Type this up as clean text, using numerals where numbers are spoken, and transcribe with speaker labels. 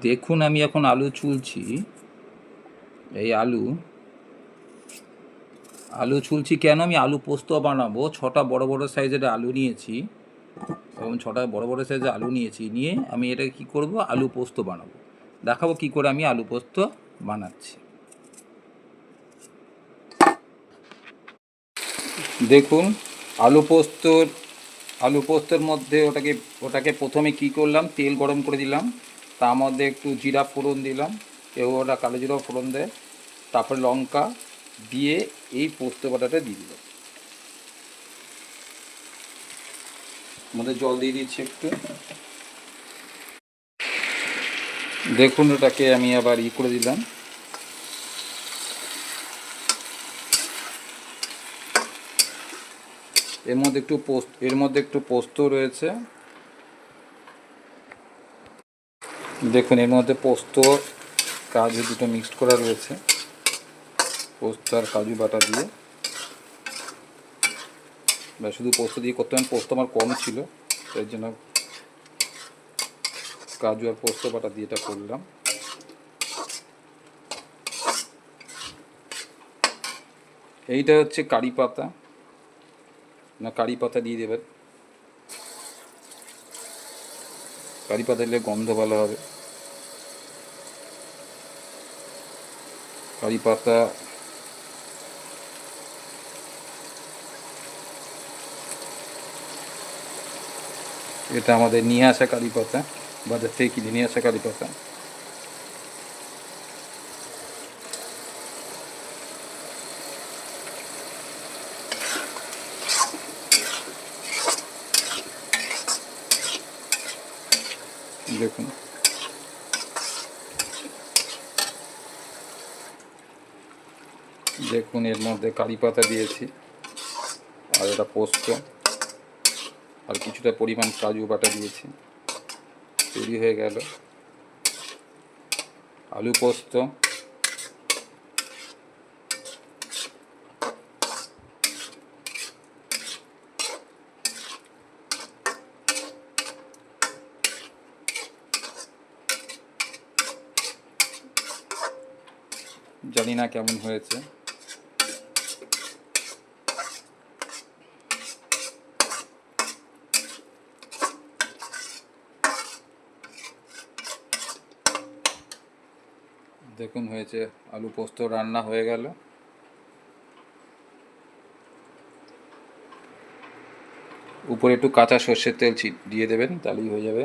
Speaker 1: দেখুন আমি এখন আলু ছুলছি। এই আলু ছুলছি কেন? আমি আলু পোস্ত বানাবো। 6টা বড় বড় সাইজের আলু নিয়েছি এবং 6টা বড় বড় সাইজের আলু নিয়ে আমি এটা কি করব, আলু পোস্ত বানাবো। দেখাবো কি করে আমি আলু পোস্ত বানাচ্ছি। দেখুন আলু পোস্তর মধ্যে ওটাকে প্রথমে কি করলাম, তেল গরম করে দিলাম, তার মধ্যে একটু জিরা ফোড়ন দিলাম, কেউ ওটা কালো জিরা ফোড়ন দেয়, তারপরে লঙ্কা দিয়ে এই পোস্ত বাটাটা দিয়ে দিলাম। মধ্যে জল দিয়ে দিচ্ছি একটু। দেখুন ওটাকে আমি আবার করে দিলাম। এর মধ্যে একটু পোস্ত রয়েছে। দেখুন এর মধ্যে পোস্ত কাজু দুটো মিক্সড করা রয়েছে। পোস্ত আর কাজু বাটা দিয়ে, বা শুধু পোস্ত দিয়ে করতে হবে। পোস্ত আমার কম ছিল, তাই জন্য কাজু আর পোস্ত বাটা দিয়ে এটা করলাম। এইটা হচ্ছে কারি পাতা, না কারি পাতা দিয়ে দেবেন। কারি পাতা দিলে গন্ধ ভালো হবে। কারি পাতা এটা আমাদের নিয়ে আসা কারি পাতা, বাজার থেকে কিনে নিয়ে আসা কারি পাতা। দেখুন দেখুন এর মধ্যে কারি পাতা দিয়েছি, আর এটা পোস্ত, আর কিছুটা পরিমাণ কাজু বাটা দিয়েছি। তৈরি হয়ে গেল আলু পোস্ত। জানি না কেমন হয়েছে। দেখুন হয়েছে, আলু পোস্ত রান্না হয়ে গেল। উপরে একটু কাঁচা সর্ষের তেল দিয়ে দেবেন, তাহলেই হয়ে যাবে।